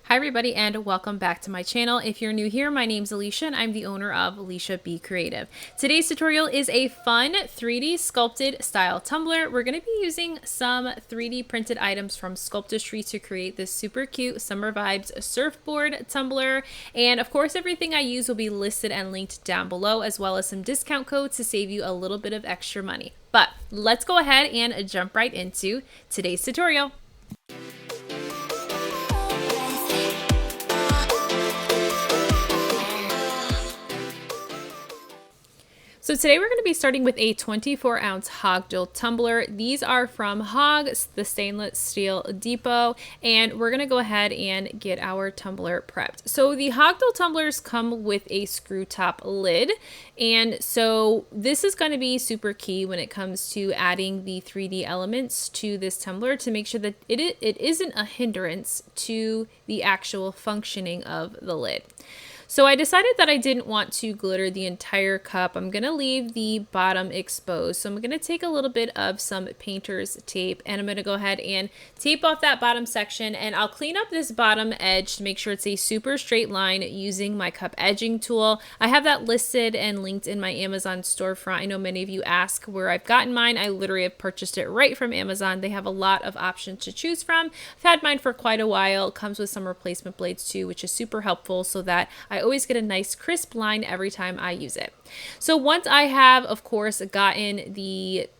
Hi everybody and welcome back to my channel. If you're new here, my name's Alicia and I'm the owner of Alicia Be Creative. Today's tutorial is a fun 3D sculpted style tumbler. We're going to be using some 3D printed items from SCULPTISTRY to create this super cute summer vibes surfboard tumbler. And of course, everything I use will be listed and linked down below, as well as some discount codes to save you a little bit of extra money. But let's go ahead and jump right into today's tutorial. So today we're going to be starting with a 24-ounce Hogdale tumbler. These are from Hog, the stainless steel depot, and we're going to go ahead and get our tumbler prepped. So the Hogdale tumblers come with a screw top lid, and so this is going to be super key when it comes to adding the 3D elements to this tumbler to make sure that it isn't a hindrance to the actual functioning of the lid. So I decided that I didn't want to glitter the entire cup. I'm going to leave the bottom exposed. So I'm going to take a little bit of some painter's tape and I'm going to go ahead and tape off that bottom section, and I'll clean up this bottom edge to make sure it's a super straight line using my cup edging tool. I have that listed and linked in my Amazon storefront. I know many of you ask where I've gotten mine. I literally have purchased it right from Amazon. They have a lot of options to choose from. I've had mine for quite a while. It comes with some replacement blades too, which is super helpful so that I always get a nice crisp line every time I use it. So once I have, of course, gotten the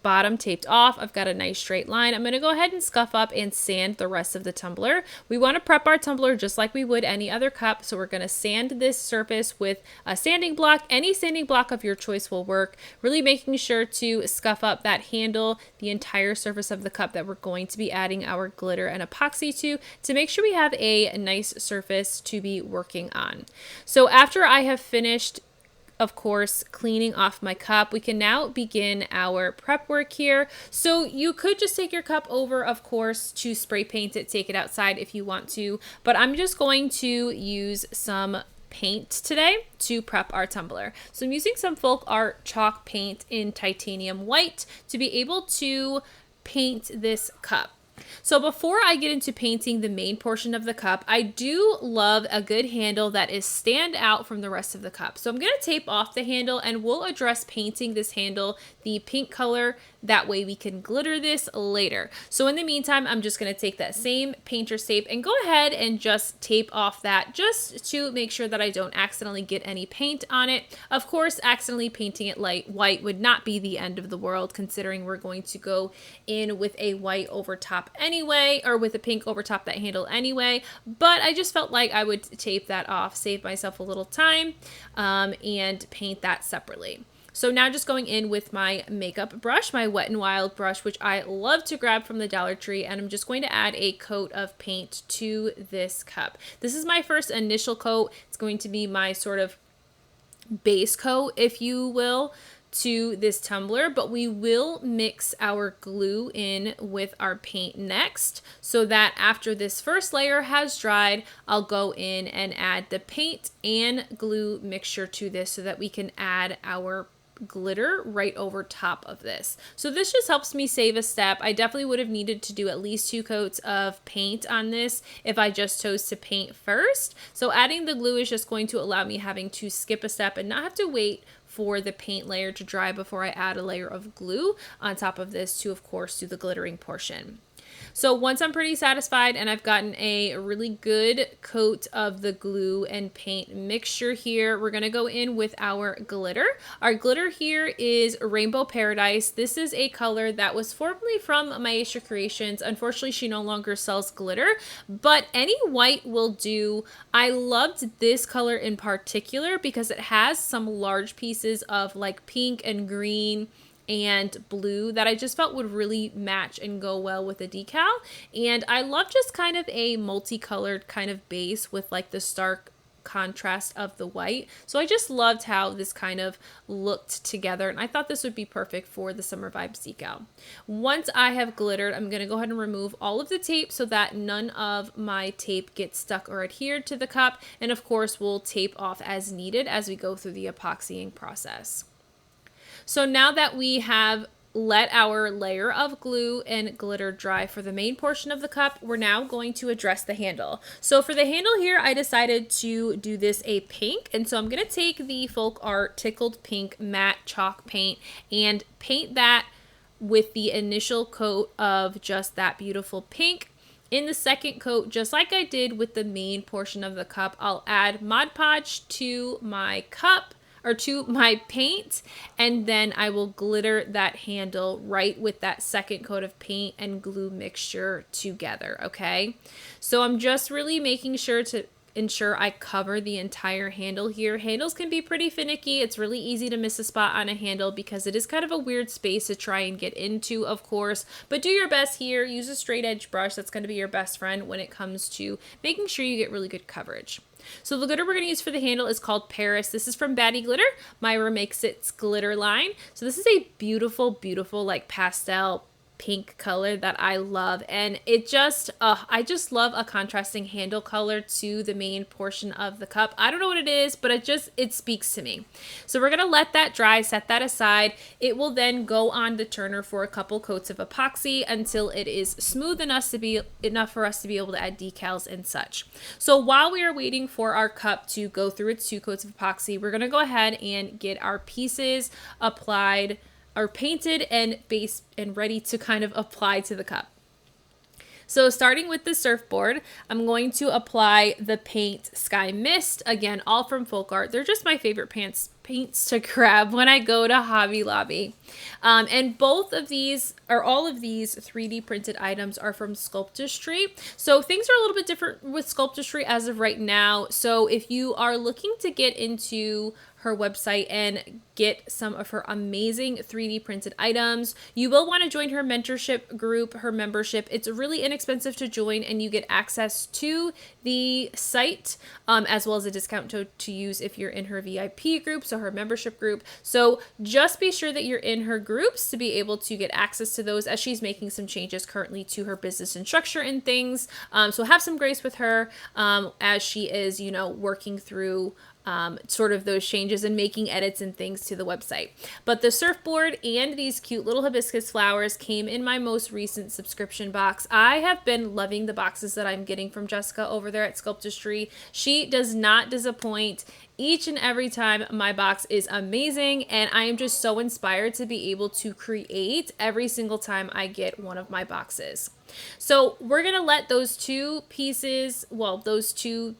bottom taped off, I've got a nice straight line. I'm going to go ahead and scuff up and sand the rest of the tumbler. We want to prep our tumbler just like we would any other cup. So we're going to sand this surface with a sanding block. Any sanding block of your choice will work. Really making sure to scuff up that handle, the entire surface of the cup that we're going to be adding our glitter and epoxy to make sure we have a nice surface to be working on. So after I have finished, of course, cleaning off my cup, we can now begin our prep work here. So you could just take your cup over, of course, to spray paint it, take it outside if you want to, but I'm just going to use some paint today to prep our tumbler. So I'm using some folk art chalk paint in titanium white to be able to paint this cup. So before I get into painting the main portion of the cup, I do love a good handle that is stand out from the rest of the cup. So I'm going to tape off the handle and we'll address painting this handle the pink color. That way we can glitter this later. So in the meantime, I'm just going to take that same painter's tape and go ahead and just tape off that just to make sure that I don't accidentally get any paint on it. Of course, accidentally painting it light white would not be the end of the world, considering we're going to go in with a white over top anyway, or with a pink over top that handle anyway, but I just felt like I would tape that off, save myself a little time, and paint that separately. So now just going in with my makeup brush, my Wet n Wild brush, which I love to grab from the Dollar Tree, and I'm just going to add a coat of paint to this cup. This is my first initial coat. It's going to be my sort of base coat, if you will, to this tumbler, but we will mix our glue in with our paint next, so that after this first layer has dried, I'll go in and add the paint and glue mixture to this so that we can add our glitter right over top of this. So this just helps me save a step. I definitely would have needed to do at least 2 coats of paint on this if I just chose to paint first. So adding the glue is just going to allow me having to skip a step and not have to wait for the paint layer to dry before I add a layer of glue on top of this to, of course, do the glittering portion. So once I'm pretty satisfied and I've gotten a really good coat of the glue and paint mixture here, we're going to go in with our glitter. Our glitter here is Rainbow Paradise. This is a color that was formerly from Maestra Creations. Unfortunately, she no longer sells glitter, but any white will do. I loved this color in particular because it has some large pieces of like pink and green and blue that I just felt would really match and go well with a decal. And I love just kind of a multicolored kind of base with like the stark contrast of the white. So I just loved how this kind of looked together, and I thought this would be perfect for the Summer Vibes decal. Once I have glittered, I'm going to go ahead and remove all of the tape so that none of my tape gets stuck or adhered to the cup, and of course we'll tape off as needed as we go through the epoxying process. So now that we have let our layer of glue and glitter dry for the main portion of the cup, we're now going to address the handle. So for the handle here, I decided to do this a pink, and so I'm going to take the Folk Art Tickled Pink matte chalk paint and paint that with the initial coat of just that beautiful pink. In the second coat, just like I did with the main portion of the cup, I'll add Mod Podge to my cup, or to my paint, and then I will glitter that handle right with that second coat of paint and glue mixture together, okay? So I'm just really making sure to ensure I cover the entire handle here. Handles can be pretty finicky. It's really easy to miss a spot on a handle because it is kind of a weird space to try and get into, of course, but do your best here. Use a straight edge brush. That's going to be your best friend when it comes to making sure you get really good coverage. So the glitter we're going to use for the handle is called Paris. This is from Batty Glitter, Myra Makes It's glitter line. So this is a beautiful, beautiful like pastel pink color that I love, and it just I just love a contrasting handle color to the main portion of the cup. I don't know what it is, but it speaks to me. So we're gonna let that dry, set that aside. It will then go on the turner for a couple coats of epoxy until it is smooth enough for us to be able to add decals and such. So while we are waiting for our cup to go through its 2 coats of epoxy, we're gonna go ahead and get our pieces applied, are painted and based and ready to kind of apply to the cup. So starting with the surfboard, I'm going to apply the paint Sky Mist, again, all from Folk Art. They're just my favorite paints to grab when I go to Hobby Lobby. And both of these, or all of these 3D printed items are from SCULPTISTRY. So things are a little bit different with SCULPTISTRY as of right now. So if you are looking to get into her website and get some of her amazing 3D printed items, you will want to join her mentorship group, her membership. It's really inexpensive to join, and you get access to the site as well as a discount to use if you're in her VIP group, so her membership group. So just be sure that you're in her groups to be able to get access to those, as she's making some changes currently to her business and structure and things. So have some grace with her as she is, you know, working through sort of those changes and making edits and things to the website. But the surfboard and these cute little hibiscus flowers came in my most recent subscription box. I have been loving the boxes that I'm getting from Jessica over there at SCULPTISTRY. She does not disappoint. Each and every time my box is amazing, and I am just so inspired to be able to create every single time I get one of my boxes. So we're gonna let those 2 pieces, well, those 3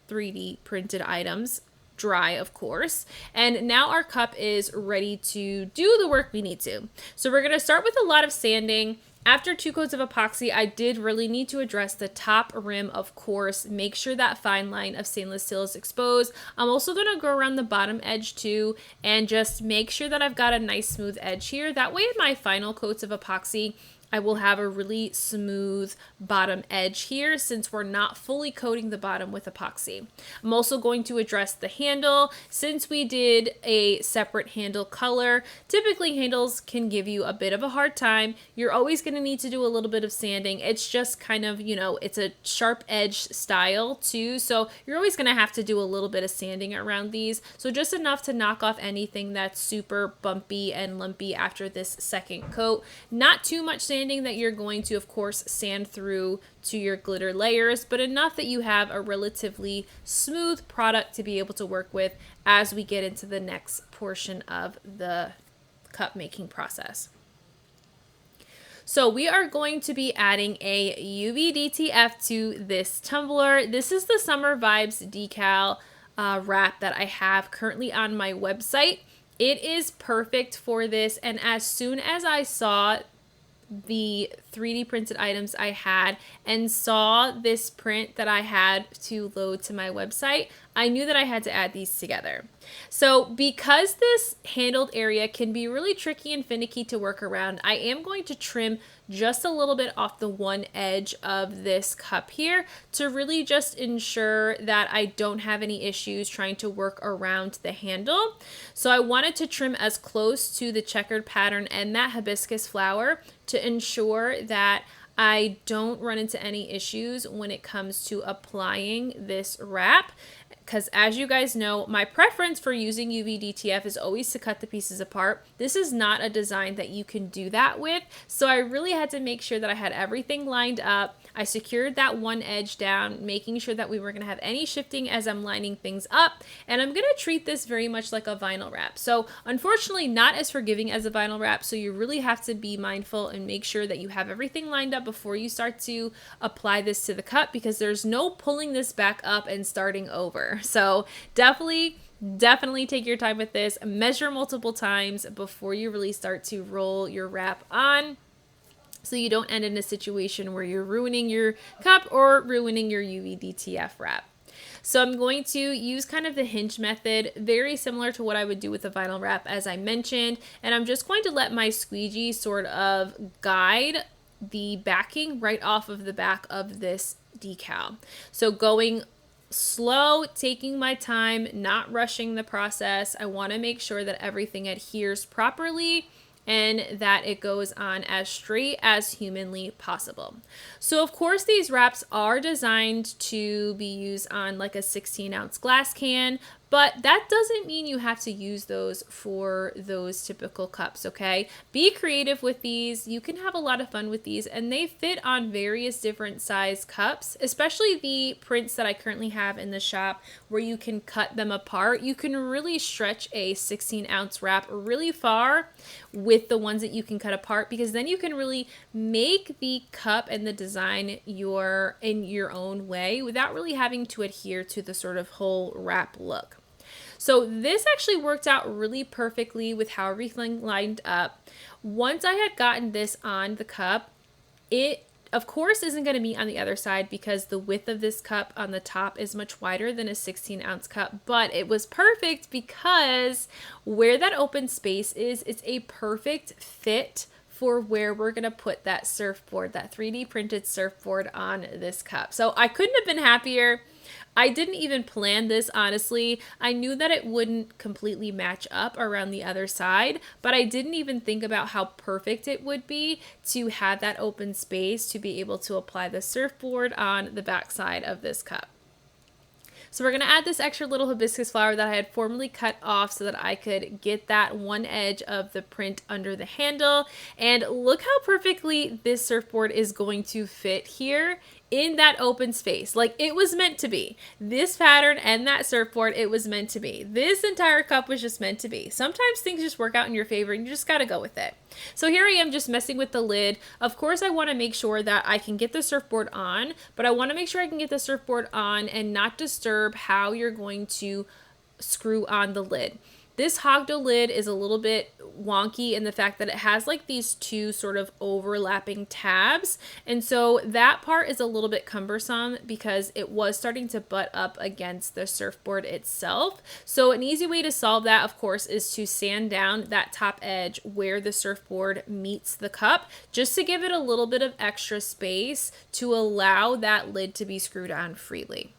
3D printed items dry, of course, and now our cup is ready to do the work we need to. So we're going to start with a lot of sanding. After 2 coats of epoxy, I did really need to address the top rim, of course, make sure that fine line of stainless steel is exposed. I'm also going to go around the bottom edge too and just make sure that I've got a nice smooth edge here. That way in my final coats of epoxy, I will have a really smooth bottom edge here since we're not fully coating the bottom with epoxy. I'm also going to address the handle. Since we did a separate handle color, typically handles can give you a bit of a hard time. You're always going to need to do a little bit of sanding. It's just kind of, you know, it's a sharp edge style too, so you're always going to have to do a little bit of sanding around these. So just enough to knock off anything that's super bumpy and lumpy after this second coat. Not too much sanding that you're going to, of course, sand through to your glitter layers, but enough that you have a relatively smooth product to be able to work with as we get into the next portion of the cup making process. So we are going to be adding a UVDTF to this tumbler. This is the Summer Vibes decal wrap that I have currently on my website. It is perfect for this, and as soon as I saw the 3D printed items I had and saw this print that I had to load to my website, I knew that I had to add these together. So because this handled area can be really tricky and finicky to work around, I am going to trim just a little bit off the one edge of this cup here to really just ensure that I don't have any issues trying to work around the handle. So I wanted to trim as close to the checkered pattern and that hibiscus flower to ensure that I don't run into any issues when it comes to applying this wrap, because as you guys know, my preference for using UVDTF is always to cut the pieces apart. This is not a design that you can do that with, so I really had to make sure that I had everything lined up. I secured that one edge down, making sure that we weren't going to have any shifting as I'm lining things up, and I'm going to treat this very much like a vinyl wrap. So unfortunately not as forgiving as a vinyl wrap, so you really have to be mindful and make sure that you have everything lined up before you start to apply this to the cup, because there's no pulling this back up and starting over. So definitely take your time with this. Measure multiple times before you really start to roll your wrap on, so you don't end in a situation where you're ruining your cup or ruining your UVDTF wrap. So I'm going to use kind of the hinge method, very similar to what I would do with a vinyl wrap, as I mentioned, and I'm just going to let my squeegee sort of guide the backing right off of the back of this decal. So going slow, taking my time, not rushing the process. I want to make sure that everything adheres properly and that it goes on as straight as humanly possible. So of course these wraps are designed to be used on like a 16-ounce glass can, but that doesn't mean you have to use those for those typical cups, okay? Be creative with these. You can have a lot of fun with these, and they fit on various different size cups, especially the prints that I currently have in the shop where you can cut them apart. You can really stretch a 16-ounce wrap really far with the ones that you can cut apart, because then you can really make the cup and the design in your own way without really having to adhere to the sort of whole wrap look. So this actually worked out really perfectly with how everything lined up. Once I had gotten this on the cup, it of course isn't going to be on the other side because the width of this cup on the top is much wider than a 16-ounce cup, but it was perfect because where that open space is, it's a perfect fit for where we're going to put that surfboard, that 3D printed surfboard on this cup. So I couldn't have been happier. I didn't even plan this, honestly. I knew that it wouldn't completely match up around the other side, but I didn't even think about how perfect it would be to have that open space to be able to apply the surfboard on the back side of this cup. So we're going to add this extra little hibiscus flower that I had formerly cut off so that I could get that one edge of the print under the handle. And look how perfectly this surfboard is going to fit here in that open space. Like it was meant to be. This pattern and that surfboard, it was meant to be. This entire cup was just meant to be. Sometimes things just work out in your favor and you just got to go with it. So here I am just messing with the lid. Of course, I want to make sure that I can get the surfboard on, but I want to make sure I can get the surfboard on and not disturb how you're going to screw on the lid. This hogdog lid is a little bit wonky in the fact that it has like these two sort of overlapping tabs. And so that part is a little bit cumbersome because it was starting to butt up against the surfboard itself. So an easy way to solve that, of course, is to sand down that top edge where the surfboard meets the cup, just to give it a little bit of extra space to allow that lid to be screwed on freely.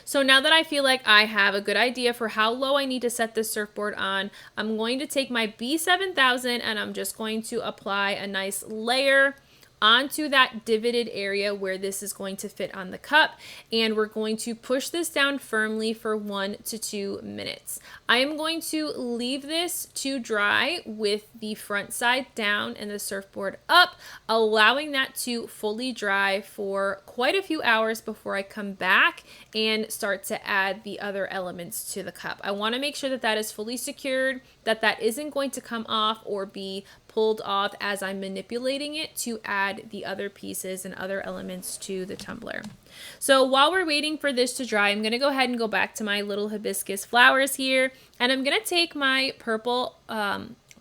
So now that I feel like I have a good idea for how low I need to set this surfboard on, I'm going to take my B7000 and I'm just going to apply a nice layer onto that divoted area where this is going to fit on the cup, and we're going to push this down firmly for 1 to 2 minutes. I am going to leave this to dry with the front side down and the surfboard up, allowing that to fully dry for quite a few hours before I come back and start to add the other elements to the cup. I want to make sure that that is fully secured, that that isn't going to come off or be pulled off as I'm manipulating it to add the other pieces and other elements to the tumbler. So while we're waiting for this to dry, I'm going to go ahead and go back to my little hibiscus flowers here, and I'm going to take my purple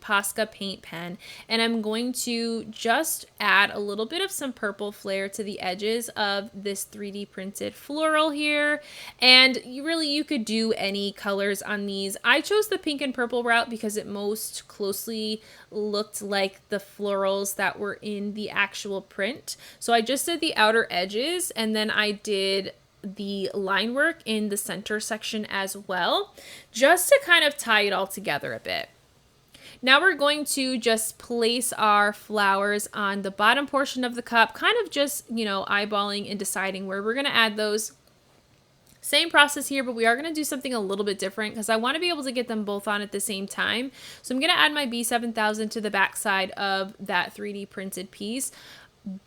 Posca paint pen and I'm going to just add a little bit of some purple flair to the edges of this 3D printed floral here. And you could do any colors on these. I chose the pink and purple route because it most closely looked like the florals that were in the actual print. So I just did the outer edges and then I did the line work in the center section as well, just to kind of tie it all together a bit. Now we're going to just place our flowers on the bottom portion of the cup, kind of just, you know, eyeballing and deciding where we're going to add those. Same process here, but we are going to do something a little bit different because I want to be able to get them both on at the same time. So I'm going to add my B7000 to the back side of that 3D printed piece.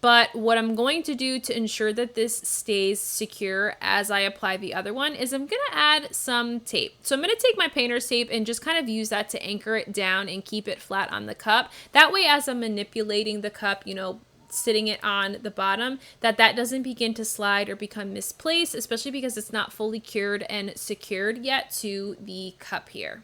But what I'm going to do to ensure that this stays secure as I apply the other one is I'm going to add some tape. So I'm going to take my painter's tape and just kind of use that to anchor it down and keep it flat on the cup. That way, as I'm manipulating the cup, you know, sitting it on the bottom, that doesn't begin to slide or become misplaced, especially because it's not fully cured and secured yet to the cup here.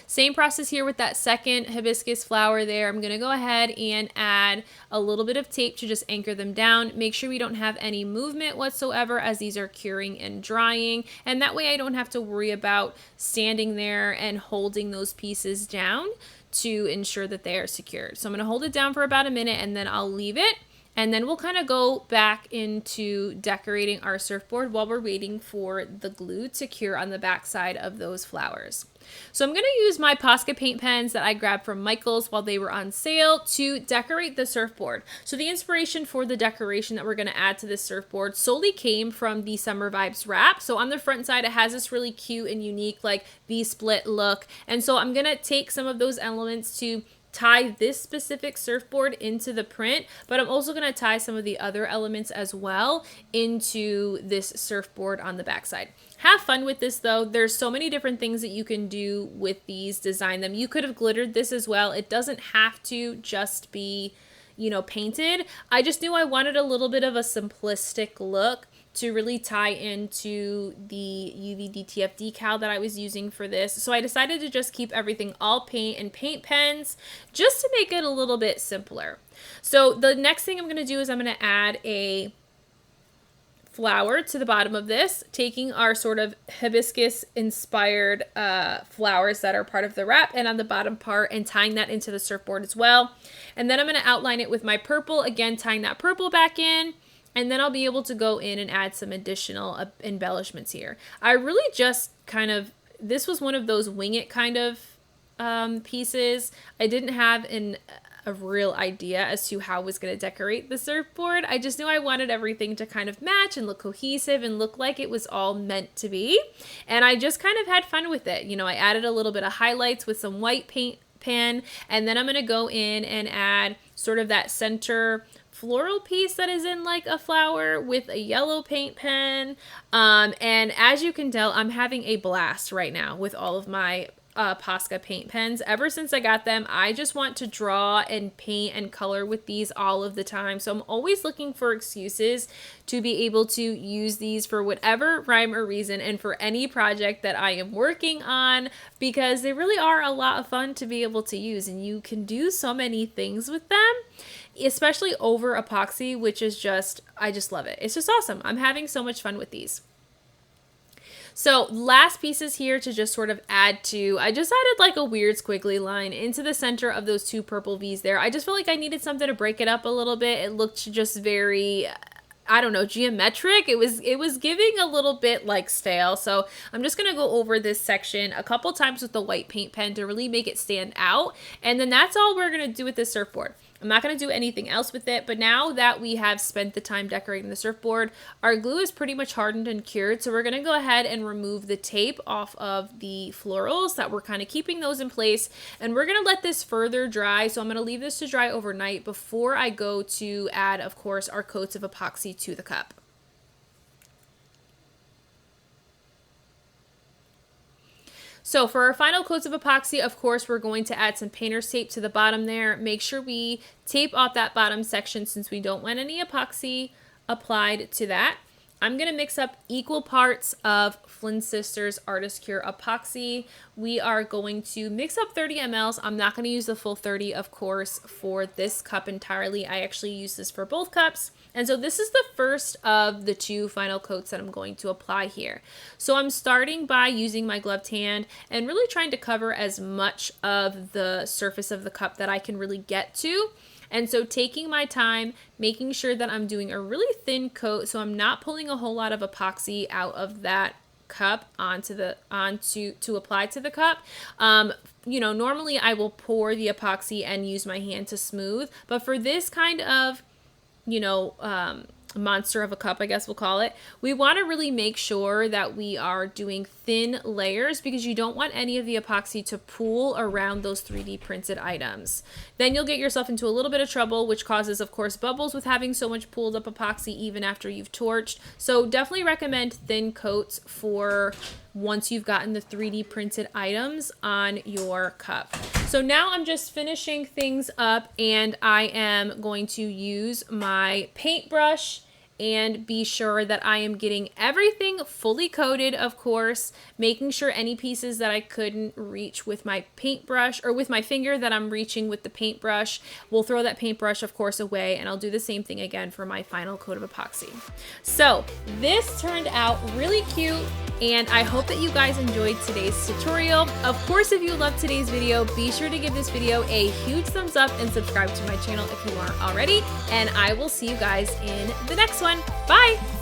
Same process here with that second hibiscus flower there. I'm going to go ahead and add a little bit of tape to just anchor them down. Make sure we don't have any movement whatsoever as these are curing and drying. And that way I don't have to worry about standing there and holding those pieces down to ensure that they are secured. So I'm going to hold it down for about a minute and then I'll leave it. And then we'll kind of go back into decorating our surfboard while we're waiting for the glue to cure on the back side of those flowers. So I'm going to use my Posca paint pens that I grabbed from Michael's while they were on sale to decorate the surfboard. So the inspiration for the decoration that we're going to add to this surfboard solely came from the Summer Vibes wrap. So on the front side, it has this really cute and unique like V-split look. And so I'm going to take some of those elements to tie this specific surfboard into the print, but I'm also going to tie some of the other elements as well into this surfboard on the backside. Have fun with this though. There's so many different things that you can do with these, design them. You could have glittered this as well. It doesn't have to just be, you know, painted. I just knew I wanted a little bit of a simplistic look to really tie into the UVDTF decal that I was using for this. So I decided to just keep everything all paint and paint pens just to make it a little bit simpler. So the next thing I'm going to do is I'm going to add a flower to the bottom of this, taking our sort of hibiscus inspired flowers that are part of the wrap and on the bottom part and tying that into the surfboard as well. And then I'm going to outline it with my purple, again tying that purple back in. And then I'll be able to go in and add some additional embellishments here. I really just kind of, this was one of those wing it kind of pieces. I didn't have a real idea as to how I was going to decorate the surfboard. I just knew I wanted everything to kind of match and look cohesive and look like it was all meant to be. And I just kind of had fun with it. You know, I added a little bit of highlights with some white paint pen, and then I'm going to go in and add sort of that center floral piece that is in like a flower with a yellow paint pen. And as you can tell, I'm having a blast right now with all of my Posca paint pens. Ever since I got them, I just want to draw and paint and color with these all of the time. So I'm always looking for excuses to be able to use these for whatever rhyme or reason and for any project that I am working on, because they really are a lot of fun to be able to use, and you can do so many things with them, especially over epoxy, which is just, I just love it. It's just awesome. I'm having so much fun with these. So last pieces here to just sort of add to, I just added like a weird squiggly line into the center of those two purple V's there. I just felt like I needed something to break it up a little bit. It looked just very, I don't know, geometric. It was giving a little bit like stale. So I'm just going to go over this section a couple times with the white paint pen to really make it stand out. And then that's all we're going to do with this surfboard. I'm not going to do anything else with it, but now that we have spent the time decorating the surfboard, our glue is pretty much hardened and cured, so we're going to go ahead and remove the tape off of the florals that we're kind of keeping those in place, and we're going to let this further dry. So I'm going to leave this to dry overnight before I go to add, of course, our coats of epoxy to the cup. So for our final coats of epoxy, of course, we're going to add some painter's tape to the bottom there. Make sure we tape off that bottom section since we don't want any epoxy applied to that. I'm going to mix up equal parts of Flynn Sisters Artist Cure epoxy. We are going to mix up 30 mLs. I'm not going to use the full 30, of course, for this cup entirely. I actually use this for both cups. And so this is the first of the two final coats that I'm going to apply here. So I'm starting by using my gloved hand and really trying to cover as much of the surface of the cup that I can really get to. And so taking my time, making sure that I'm doing a really thin coat so I'm not pulling a whole lot of epoxy out of that cup to apply to the cup. You know, normally I will pour the epoxy and use my hand to smooth, but for this kind of, you know, monster of a cup, I guess we'll call it, we want to really make sure that we are doing thin layers because you don't want any of the epoxy to pool around those 3D printed items. Then you'll get yourself into a little bit of trouble, which causes, of course, bubbles with having so much pooled up epoxy even after you've torched. So definitely recommend thin coats for once you've gotten the 3D printed items on your cup. So now I'm just finishing things up, and I am going to use my paintbrush and be sure that I am getting everything fully coated, of course, making sure any pieces that I couldn't reach with my paintbrush or with my finger that I'm reaching with the paintbrush. We'll throw that paintbrush, of course, away, and I'll do the same thing again for my final coat of epoxy. So this turned out really cute, and I hope that you guys enjoyed today's tutorial. Of course, if you loved today's video, be sure to give this video a huge thumbs up and subscribe to my channel if you aren't already, and I will see you guys in the next one. Bye!